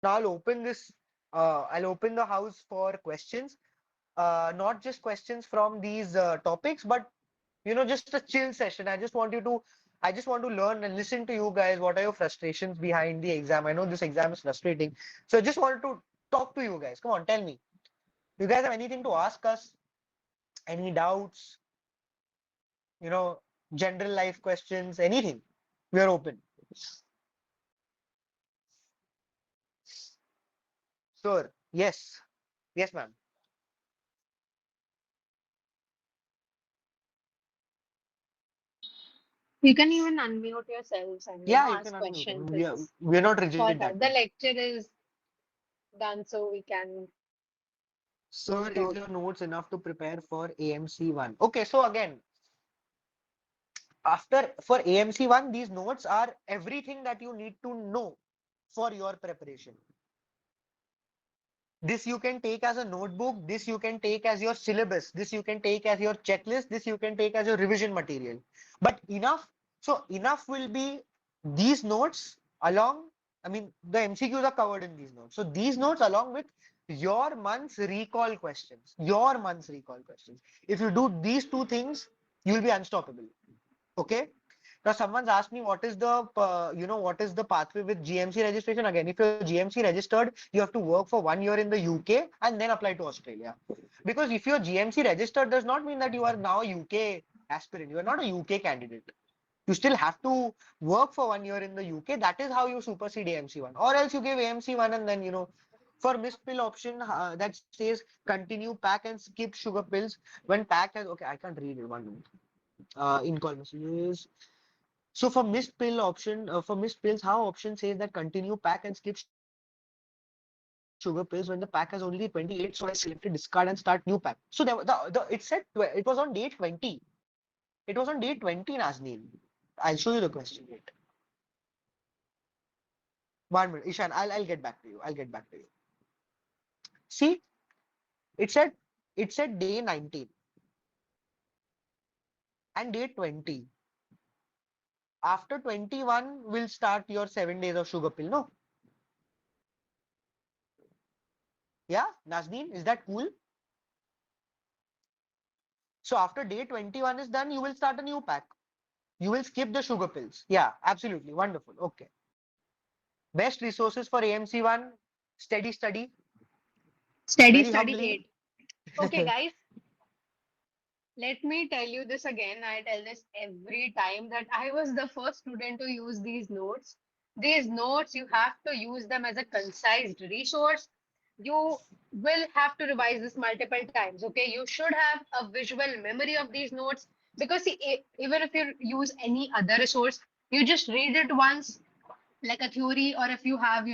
Now I'll open the house for questions. Not just questions from these topics, but just a chill session. I just want to learn and listen to you guys. What are your frustrations behind the exam? I know this exam is frustrating. So I just wanted to talk to you guys. Come on, tell me. You guys have anything to ask us? Any doubts? You know, general life questions, anything? We are open. Sure. Yes. Yes, ma'am. You can even unmute yourselves and Yeah, you can ask unmute. questions. It's We are not rigid for that that. way. The lecture is done, so we can Sir, is talk. your notes enough to prepare for AMC 1? Okay, so again, after for AMC 1, these notes are everything that you need to know for your preparation. This you can take as a notebook, this you can take as your syllabus, this you can take as your checklist, this you can take as your revision material. But enough will be these notes along, I mean, the MCQs are covered in these notes. So these notes along with your month's recall questions, your month's recall questions. If you do these two things, you will be unstoppable. Okay. Now someone's asked me what is what is the pathway with GMC registration. Again, if you're GMC registered, you have to work for 1 year in the UK and then apply to Australia. Because if you're GMC registered, does not mean that you are now a UK aspirant. You are not a UK candidate. You still have to work for 1 year in the UK. That is how you supersede AMC one, or else you give AMC one and then for missed pill option that says continue pack and skip sugar pills when pack has. Okay, I can't read it. 1 minute. In call messages. So for missed pill option, for missed pills, how option says that continue pack and skip sugar pills when the pack has only 28. So I selected discard and start new pack. So it said it was on day 20. It was on day 20, Nazneen. I'll show you the question. Wait. 1 minute, Ishan. I'll get back to you. I'll get back to you. See, it said day 19 and day 20. After 21 will start your 7 days of sugar pill. No, yeah, Nazneen, is that cool? So after day 21 is done, you will start a new pack. You will skip the sugar pills. Yeah, absolutely. Wonderful. Okay. Best resources for AMC 1, steady study, Steady very study humbling. 8. Okay, guys, let me tell you this again. I tell this every time that I was the first student to use these notes. These notes, you have to use them as a concise resource. You will have to revise this multiple times. Okay, you should have a visual memory of these notes because see, even if you use any other resource, you just read it once like a theory, or if you have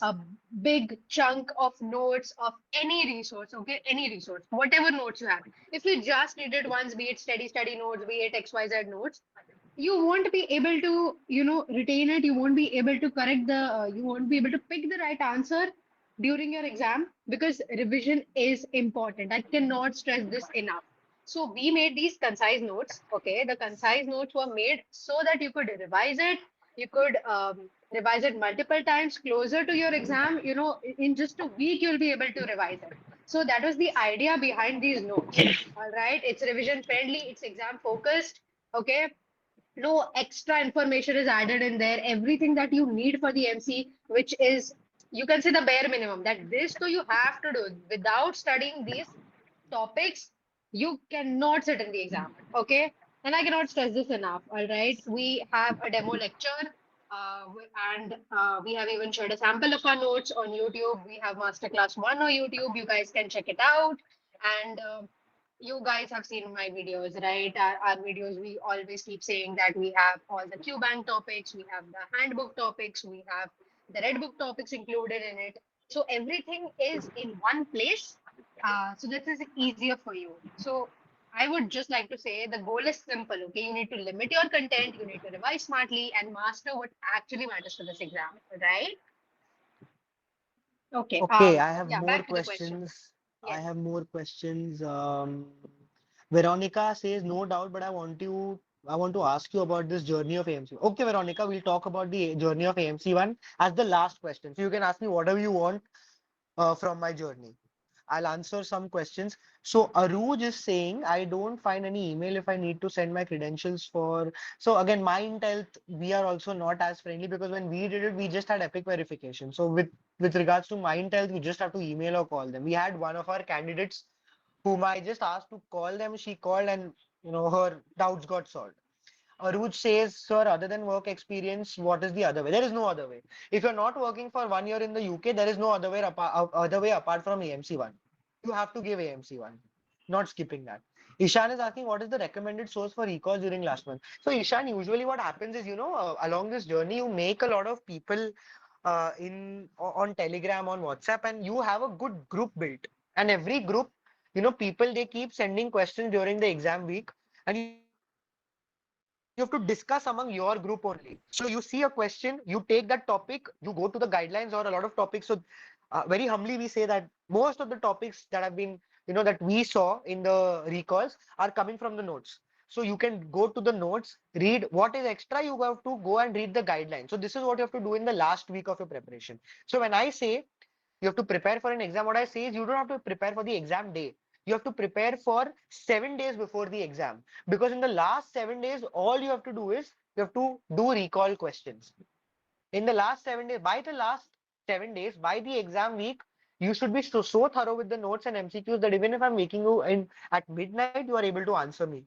a big chunk of notes of any resource, okay, any resource, whatever notes you have, if you just read it once, be it steady study notes, be it xyz notes, you won't be able to retain it. You won't be able to correct the you won't be able to pick the right answer during your exam, because revision is important. I cannot stress this enough. So we made these concise notes. Okay, the concise notes were made so that you could revise it. You could revise it multiple times closer to your exam. In just a week you'll be able to revise it. So that was the idea behind these notes. All right, it's revision friendly, it's exam focused. Okay, no extra information is added in there. Everything that you need for the MC, which is, you can say, the bare minimum, that this, so you have to do. Without studying these topics, you cannot sit in the exam. Okay. And I cannot stress this enough. All right. We have a demo lecture. And we have even shared a sample of our notes on YouTube. We have Masterclass 1 on YouTube. You guys can check it out. And you guys have seen my videos, right? Our videos, we always keep saying that we have all the QBank topics, we have the handbook topics, we have the red book topics included in it. So everything is in one place. So this is easier for you. So I would just like to say the goal is simple. Okay, you need to limit your content, you need to revise smartly, and master what actually matters for this exam, right? Okay. Okay, I have Yeah. more Back to the question. questions. I Yes. have more questions. Veronica says, no doubt, but I want you. I want to ask you about this journey of AMC. Okay, Veronica, we'll talk about the journey of AMC one as the last question. So you can ask me whatever you want from my journey. I'll answer some questions. So Aruj is saying, I don't find any email if I need to send my credentials for. So again, Mind Health, we are also not as friendly because when we did it, we just had Epic verification. So with regards to Mind Health, we just have to email or call them. We had one of our candidates whom I just asked to call them. She called and her doubts got solved. Aruj says, sir, other than work experience, what is the other way? There is no other way. If you're not working for 1 year in the UK, there is no other way apart from AMC one. You have to give AMC one, not skipping that. Ishan is asking, what is the recommended source for recalls during last month? So Ishan, usually what happens is, along this journey, you make a lot of people on Telegram, on WhatsApp, and you have a good group built. And every group, people they keep sending questions during the exam week, and you have to discuss among your group only. So you see a question, you take that topic, you go to the guidelines or a lot of topics. So very humbly we say that most of the topics that have been, that we saw in the recalls are coming from the notes. So you can go to the notes, read what is extra, you have to go and read the guidelines. So this is what you have to do in the last week of your preparation. So when I say you have to prepare for an exam, what I say is you don't have to prepare for the exam day. You have to prepare for 7 days before the exam. Because in the last 7 days, all you have to do is you have to do recall questions. In the last 7 days, by the last 7 days, by the exam week, you should be so thorough with the notes and MCQs that even if I'm waking you in at midnight, you are able to answer me,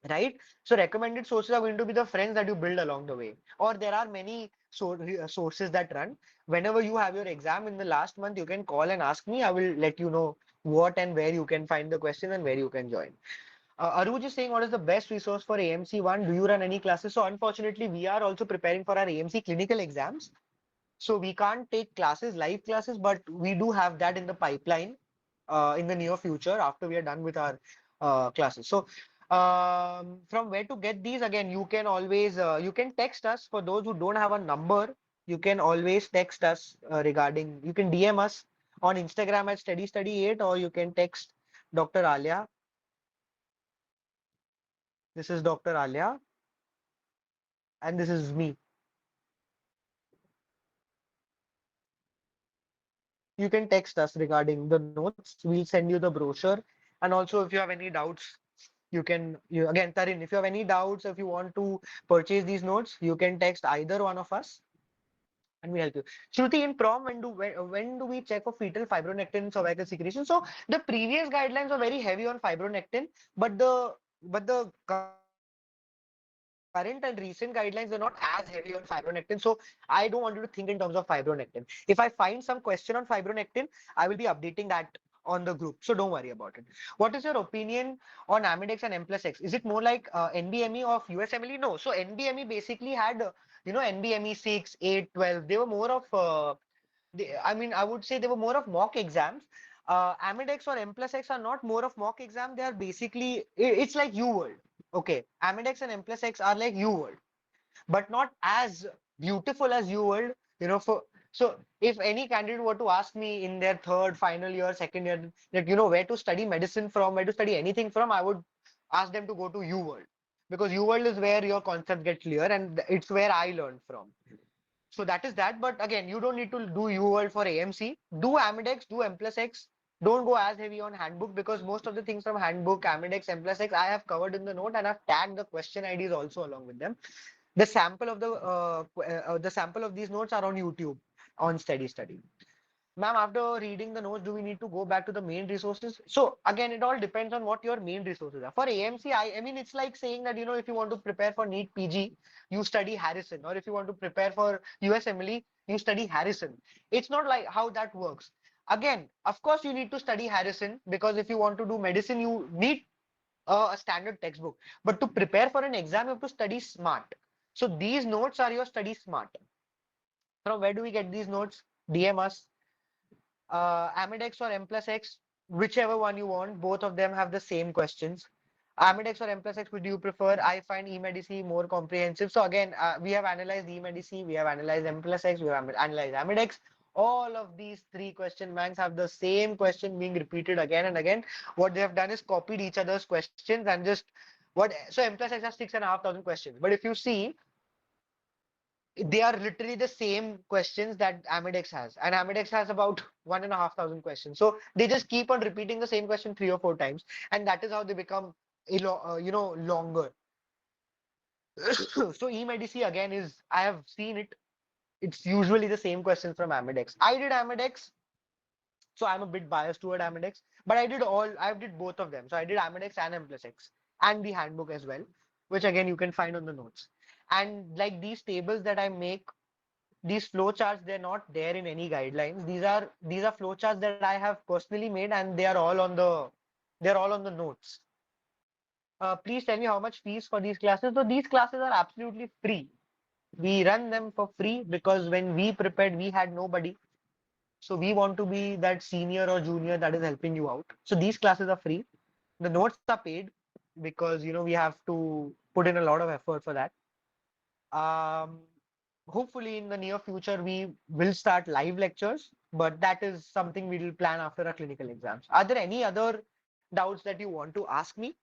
right? So recommended sources are going to be the friends that you build along the way, or there are many sources that run. Whenever you have your exam in the last month, you can call and ask me. I will let you know what and where you can find the question and where you can join. Aruj is saying, what is the best resource for AMC one? Do you run any classes? So unfortunately, we are also preparing for our AMC clinical exams, so we can't take classes, live classes, but we do have that in the pipeline in the near future after we are done with our classes. So from where to get these? Again, you can always you can text us. For those who don't have a number, you can always text us regarding. You can DM us on Instagram at SteadyStudy8, or you can text Dr. Alia. This is Dr. Alia, and this is me. You can text us regarding the notes. We'll send you the brochure. And also, if you have any doubts, you again, Tarin, if you have any doubts, if you want to purchase these notes, you can text either one of us and we'll help you. Shruti, in prom, when do we check for fetal fibronectin and cervical secretion? So the previous guidelines were very heavy on fibronectin, but the current and recent guidelines are not as heavy on fibronectin. So I don't want you to think in terms of fibronectin. If I find some question on fibronectin, I will be updating that on the group. So don't worry about it. What is your opinion on Amidex and M plus X? Is it more like NBME of USMLE? No. So NBME basically had, NBME 6, 8, 12. They were more of, I mean, I would say they were more of mock exams. Amidex or M plus X are not more of mock exam. They are basically, it's like U World. Okay. Amidex and M plus X are like U World, but not as beautiful as you would, for so if any candidate were to ask me in their third final year, second year, that where to study medicine from, where to study anything from, I would ask them to go to U World, because U World is where your concept get clear and it's where I learned from. So that is that. But again, you don't need to do U World for AMC. Do Amidex, do M plus X. Don't go as heavy on handbook, because most of the things from handbook, Amidex, M plus X, I have covered in the note and I've tagged the question IDs also along with them. The sample of these notes are on YouTube on Steady Study. Ma'am, after reading the notes, do we need to go back to the main resources? So again, it all depends on what your main resources are. For AMC, I mean, it's like saying that, if you want to prepare for NEET PG, you study Harrison, or if you want to prepare for USMLE, you study Harrison. It's not like how that works. Again, of course, you need to study Harrison, because if you want to do medicine, you need a standard textbook. But to prepare for an exam, you have to study smart. So these notes are your study smart. From where do we get these notes? DM us. Amidex or M plus X, whichever one you want. Both of them have the same questions. Amidex or M plus X, which do you prefer? I find eMedici more comprehensive. So again, we have analyzed eMedici, we have analyzed M plus X, we have analyzed Amidex. All of these three question banks have the same question being repeated again and again. What they have done is copied each other's questions and just What? So M plus X has 6,500 questions. But if you see, they are literally the same questions that Amidex has, and Amidex has about 1,500 questions. So they just keep on repeating the same question 3 or 4 times, and that is how they become, longer. So e-medici again is, I have seen it. It's usually the same questions from Amidex. I did Amidex, so I'm a bit biased toward Amidex, but I did both of them. So I did Amidex and M plus X and the handbook as well, which again you can find on the notes. And like these tables that I make, these flowcharts, they're not there in any guidelines. These are flowcharts that I have personally made, and they're all on the notes. Please tell me how much fees for these classes. So these classes are absolutely free. We run them for free because when we prepared, we had nobody. So we want to be that senior or junior that is helping you out. So these classes are free. The notes are paid because we have to put in a lot of effort for that. Um, Hopefully in the near future we will start live lectures, but that is something we will plan after our clinical exams. Are there any other doubts that you want to ask me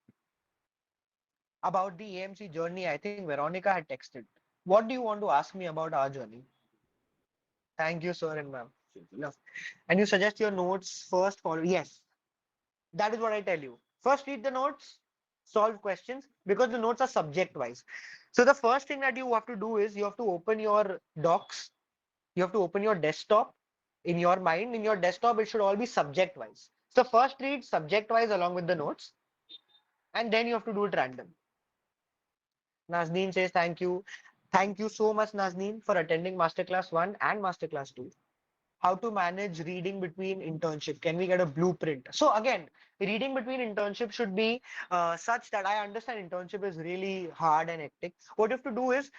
about the AMC journey? I think Veronica had texted. What do you want to ask me about our journey? Thank you, sir and ma'am. No. And you suggest your notes first follow. Yes, that is what I tell you. First read the notes, solve questions because the notes are subject wise. So the first thing that you have to do is you have to open your docs, you have to open your desktop. In your mind, in your desktop, it should all be subject wise. So first read subject wise along with the notes, and then you have to do it random. Nazneen says thank you. Thank you so much, Nazneen, for attending Masterclass 1 and Masterclass 2. How to manage reading between internship? Can we get a blueprint? So again, reading between internship should be such that I understand internship is really hard and hectic. What you have to do is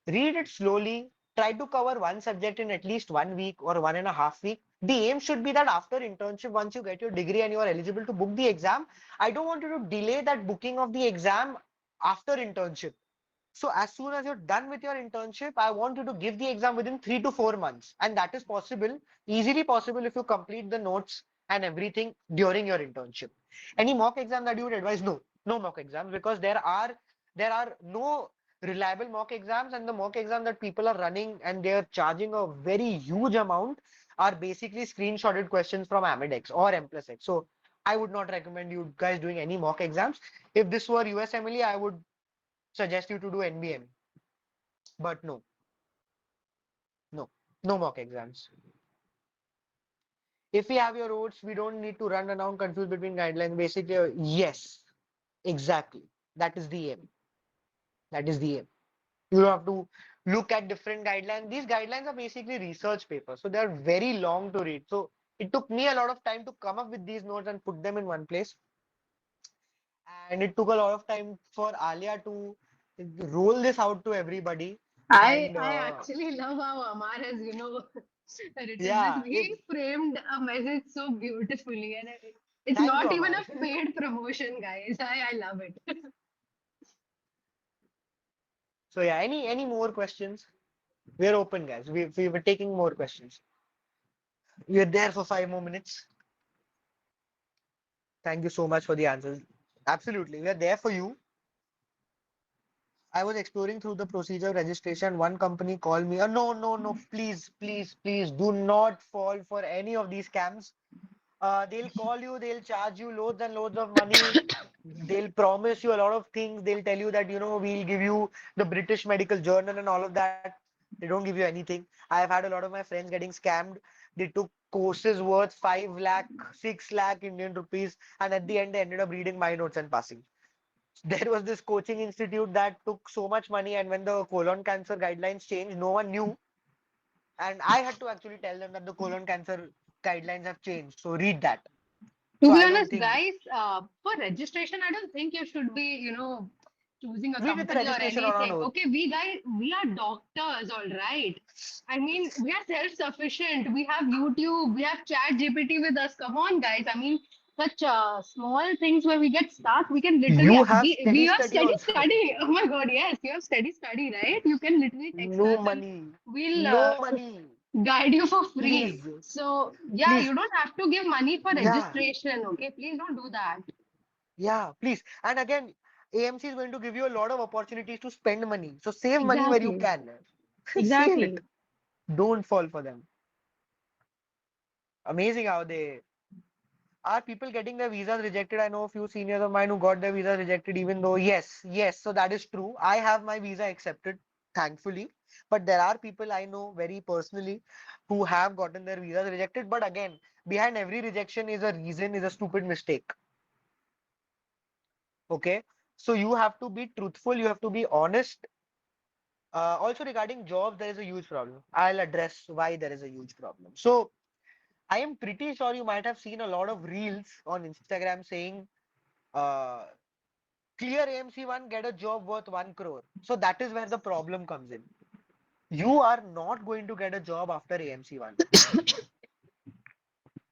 read it slowly, try to cover one subject in at least 1 week or 1.5 week. The aim should be that after internship, once you get your degree and you are eligible to book the exam, I don't want you to delay that booking of the exam after internship. So as soon as you're done with your internship, I want you to give the exam within 3 to 4 months. And that is possible, easily possible if you complete the notes and everything during your internship. Any mock exam that you would advise? No, no mock exams because there are no reliable mock exams, and the mock exam that people are running and they're charging a very huge amount are basically screenshotted questions from Amidex or M plus X. So I would not recommend you guys doing any mock exams. If this were USMLE, I would suggest you to do NBM. But no, no, no mock exams. If we have your roads, we don't need to run around confused between guidelines. Basically, yes, exactly. That is the aim. That is the aim. You have to look at different guidelines. These guidelines are basically research papers, so they are very long to read. So it took me a lot of time to come up with these notes and put them in one place. And it took a lot of time for Alia to roll this out to everybody. And I actually love how Amar has, written this. yeah, He framed a message so beautifully, and it's thank you, not even Amar. a paid promotion, guys. I love it. So yeah, any more questions? We're open, guys. We were taking more questions. We're there for 5 more minutes. Thank you so much for the answers. Absolutely, we are there for you. I was exploring through the procedure registration. One company called me. Oh, no, no, no! Please, please, please, do not fall for any of these scams. They'll call you. They'll charge you loads and loads of money. They'll promise you a lot of things. They'll tell you that we'll give you the British Medical Journal and all of that. They don't give you anything. I've had a lot of my friends getting scammed. They took courses worth 5 lakh, 6 lakh Indian rupees, and at the end they ended up reading my notes and passing. There was this coaching institute that took so much money, and when the colon cancer guidelines changed, no one knew. And I had to actually tell them that the colon cancer guidelines have changed. So read that. To So be I don't honest, think guys, for registration, I don't think you should be, choosing a we did the company or registration on our anything. own. Okay, we are doctors, all right. I mean, we are self-sufficient. We have YouTube, we have Chat GPT with us. Come on, guys. I mean, such small things where we get stuck, we can literally You have we steady have study steady also. study. Oh my God, yes, you have steady study, right? You can literally text No us and money. we'll No money. guide you for free. Please. So yeah, Please. you don't have to give money for Yeah. registration. Okay, please don't do that. Yeah. Please. And again, AMC is going to give you a lot of opportunities to spend money. So save money where you Exactly. can. Save it. Exactly. Don't fall for them. Amazing how they are people getting their visas rejected. I know a few seniors of mine who got their visas rejected, even though, yes, so that is true. I have my visa accepted, thankfully. But there are people I know very personally who have gotten their visas rejected. But again, behind every rejection is a reason, is a stupid mistake. Okay. So you have to be truthful, you have to be honest. Also, regarding jobs, there is a huge problem. I'll address why there is a huge problem. So, I am pretty sure you might have seen a lot of reels on Instagram saying, uh, clear AMC 1, get a job worth 1 crore. So that is where the problem comes in. You are not going to get a job after AMC 1,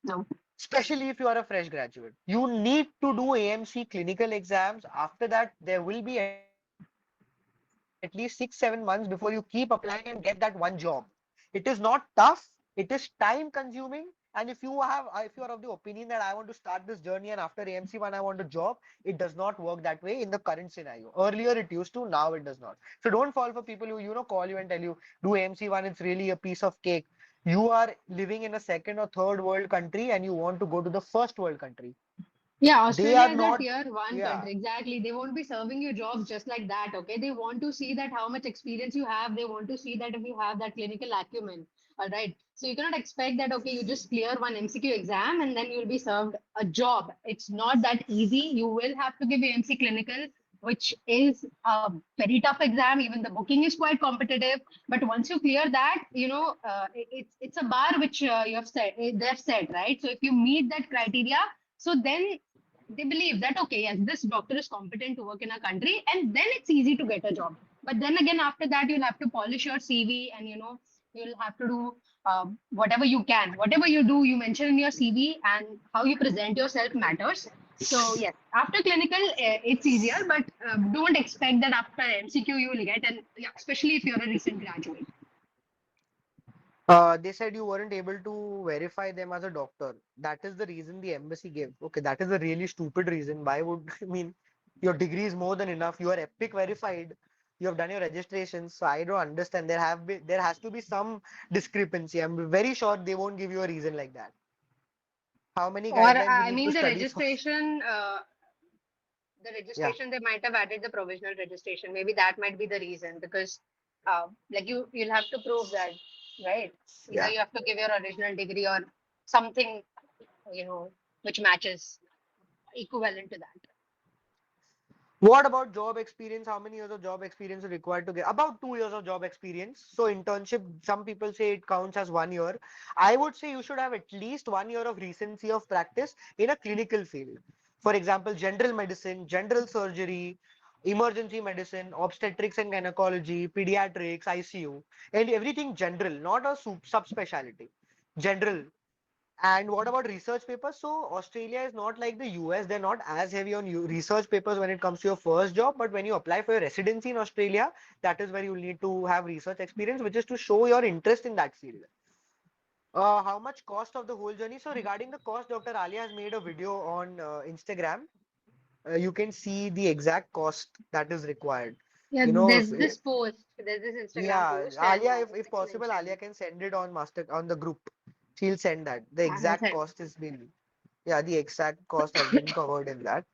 No. especially if you are a fresh graduate. You need to do AMC clinical exams. After that, there will be at least 6, 7 months before you keep applying and get that one job. It is not tough, it is time consuming. And if you are of the opinion that I want to start this journey and after AMC 1 I want a job, it does not work that way in the current scenario. Earlier it used to, now it does not. So don't fall for people who call you and tell you do AMC 1, it's really a piece of cake. You are living in a second or third world country and you want to go to the first world country. Yeah, They Australia are is a not, tier one yeah. country. Exactly. They won't be serving you jobs just like that. Okay. They want to see that how much experience you have. They want to see that if you have that clinical acumen. All right. So you cannot expect that, okay, you just clear one MCQ exam and then you'll be served a job. It's not that easy. You will have to give AMC clinical, which is a very tough exam. Even the booking is quite competitive. But once you clear that, it's a bar which you have set, they've set, right? So if you meet that criteria, so then they believe that, okay, yes, this doctor is competent to work in a country, and then it's easy to get a job. But then again, after that, you'll have to polish your CV, and you'll have to do whatever you can. Whatever you do, you mention in your CV, and how you present yourself matters. So yes, after clinical, it's easier, but don't expect that after MCQ you will get, and yeah, especially if you're a recent graduate. They said you weren't able to verify them as a doctor. That is the reason the embassy gave. Okay, that is a really stupid reason. Why would, I mean, your degree is more than enough. You are Epic verified. You have done your registration. So I don't understand. There has to be some discrepancy. I'm very sure they won't give you a reason like that. How many Or guidelines you I need to mean, the study for? registration. The Yeah. registration, they might have added the provisional registration. Maybe that might be the reason because like you'll have to prove that, right? Either Yeah. you have to give your original degree or something, you know, which matches equivalent to that. What about job experience? How many years of job experience is required to get? About 2 years of job experience. So internship, some people say it counts as 1 year. I would say you should have at least 1 year of recency of practice in a clinical field. For example, general medicine, general surgery, emergency medicine, obstetrics and gynecology, pediatrics, ICU, and everything general, not a subspecialty. General. And what about research papers? So Australia is not like the US. They're not as heavy on research papers when it comes to your first job. But when you apply for your residency in Australia, that is where you need to have research experience, which is to show your interest in that field. How much cost of the whole journey? So regarding the cost, Dr. Alia has made a video on Instagram. You can see the exact cost that is required. Yeah, You know, if, there's this Instagram yeah, post, and Alia, if it's possible, Alia mentioned. can send it on master on the group. She'll send that. The I'll exact send. cost has been, yeah, the exact cost has been covered in that.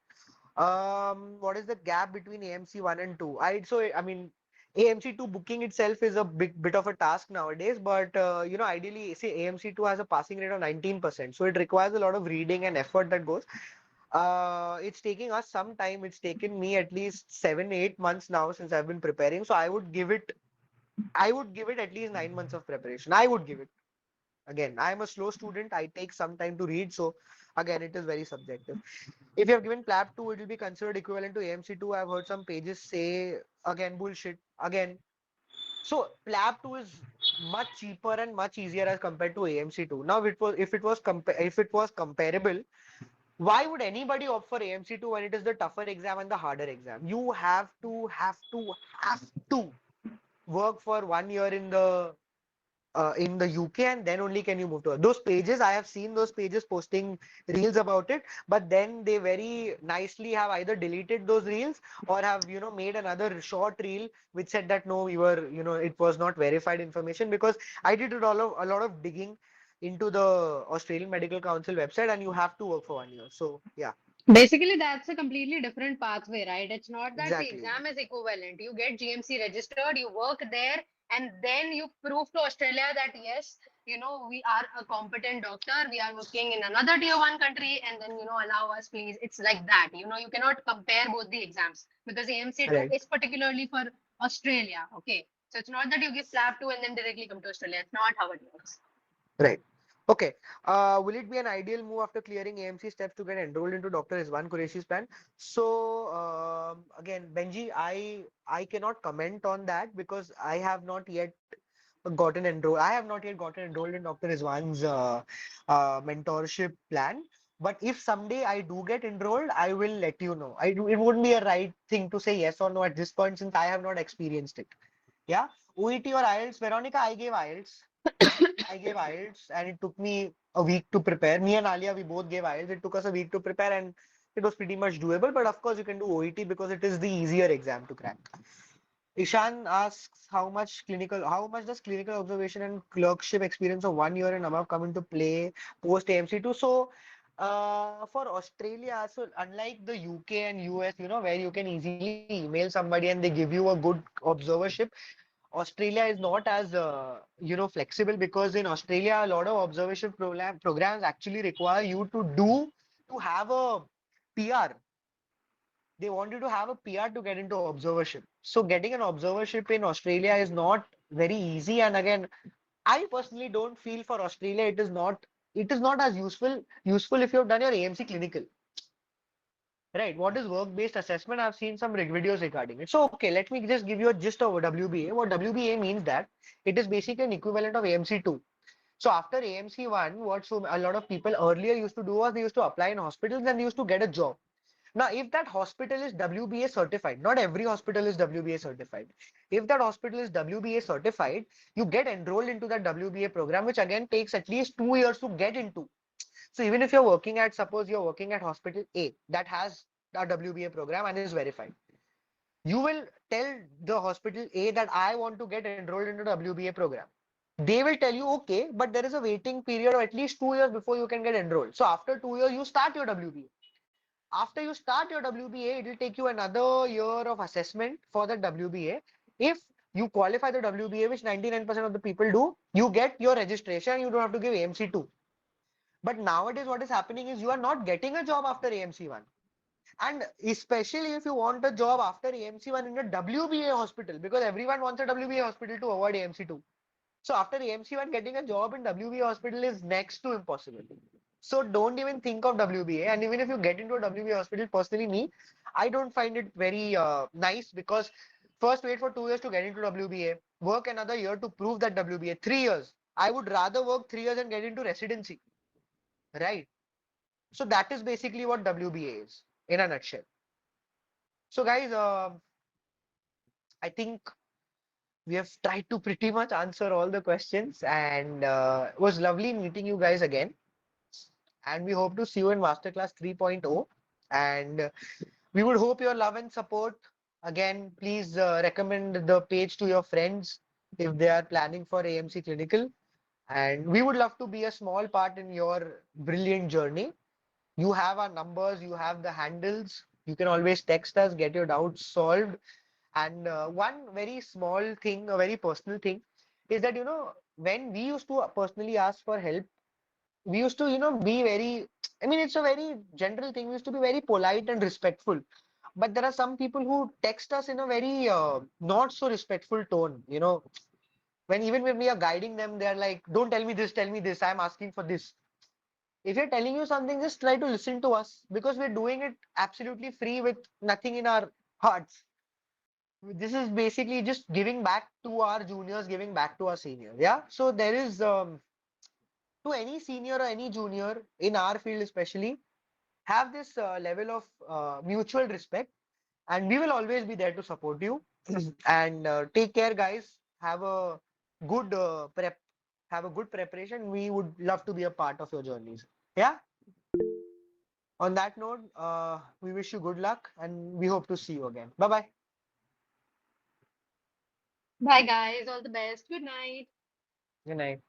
What is the gap between AMC 1 and 2? I mean, AMC 2 booking itself is a big bit of a task nowadays, but ideally, say AMC 2 has a passing rate of 19%, so it requires a lot of reading and effort that goes. It's taking us some time. It's taken me at least 7, 8 months now since I've been preparing. So I would give it at least 9 months of preparation. I would give it. Again, I'm a slow student. I take some time to read. So again, it is very subjective. If you have given PLAB 2, it will be considered equivalent to AMC 2. I've heard some pages say again bullshit. Again, so PLAB 2 is much cheaper and much easier as compared to AMC 2. Now, if it was comparable, why would anybody opt for AMC 2 when it is the tougher exam and the harder exam? You have to work for 1 year in the in the UK, and then only can you move to those pages. I have seen those pages posting reels about it, but then they very nicely have either deleted those reels or have, made another short reel which said that no, we were, it was not verified information, because I did a lot of digging into the Australian Medical Council website, and you have to work for 1 year. So yeah, Basically, that's a completely different pathway, right? It's not that the exactly. exam is equivalent. You get GMC registered, you work there, and then you prove to Australia that yes, we are a competent doctor. We are working in another tier one country, and then, allow us, please. It's like that. You cannot compare both the exams because AMC2 Right. is particularly for Australia. Okay. So it's not that you give flap 2 and then directly come to Australia. It's not how it works. Right. Okay. Will it be an ideal move after clearing AMC steps to get enrolled into Dr. Rizwan Qureshi's plan? So again, Benji, I cannot comment on that because I have not yet gotten enrolled. I have not yet gotten enrolled in Dr. Rizwan's mentorship plan. But if someday I do get enrolled, I will let you know. It wouldn't be a right thing to say yes or no at this point since I have not experienced it. Yeah. OET or IELTS, Veronica, I gave IELTS. I gave IELTS and it took me a week to prepare. Me and Alia, we both gave IELTS. It took us a week to prepare and it was pretty much doable. But of course, you can do OET because it is the easier exam to crack. Ishan asks how much does clinical observation and clerkship experience of 1 year and above come into play post AMC2? So, for Australia, so unlike the UK and US, where you can easily email somebody and they give you a good observership, Australia is not as flexible because in Australia a lot of observation programs actually require you to have a PR. They want you to have a PR to get into observership. So getting an observership in Australia is not very easy. And again, I personally don't feel for Australia it is not as useful if you've done your AMC clinical. Right. What is work-based assessment? I've seen some videos regarding it. So, okay, let me just give you a gist of WBA. What WBA means that it is basically an equivalent of AMC2. So after AMC1, a lot of people earlier used to do was they used to apply in hospitals and they used to get a job. Now, if that hospital is WBA certified, not every hospital is WBA certified. If that hospital is WBA certified, you get enrolled into that WBA program, which again takes at least 2 years to get into. So even if suppose you're working at hospital A that has a WBA program and is verified, you will tell the hospital A that I want to get enrolled into WBA program. They will tell you, okay, but there is a waiting period of at least 2 years before you can get enrolled. So after 2 years, you start your WBA. After you start your WBA, it will take you another year of assessment for the WBA. If you qualify the WBA, which 99% of the people do, you get your registration. You don't have to give AMC2. But nowadays, what is happening is you are not getting a job after AMC1. And especially if you want a job after AMC1 in a WBA hospital, because everyone wants a WBA hospital to avoid AMC2. So after AMC1, getting a job in WBA hospital is next to impossible. So don't even think of WBA. And even if you get into a WBA hospital, personally me, I don't find it very nice because first wait for 2 years to get into WBA, work another year to prove that WBA, 3 years. I would rather work 3 years and get into residency, right? So that is basically what WBA is in a nutshell. So guys, I think we have tried to pretty much answer all the questions and it was lovely meeting you guys again. And we hope to see you in Masterclass 3.0. And we would hope your love and support. Again, please recommend the page to your friends if they are planning for AMC Clinical. And we would love to be a small part in your brilliant journey. You have our numbers, you have the handles. You can always text us, get your doubts solved. And one very small thing, a very personal thing, is that, when we used to personally ask for help, we used to, be very, I mean, it's a very general thing. We used to be very polite and respectful. But there are some people who text us in a very not so respectful tone, when we are guiding them, they're like, don't tell me this, I'm asking for this. If you're telling you something, just try to listen to us because we're doing it absolutely free with nothing in our hearts. This is basically just giving back to our juniors, giving back to our seniors. Yeah. So there is to any senior or any junior in our field, especially, have this level of mutual respect, and we will always be there to support you. And take care, guys. Have a good prep have a good preparation. We would love to be a part of your journeys. Yeah. On that note, we wish you good luck and we hope to see you again. Bye bye. Bye, guys. All the best. Good night. Good night.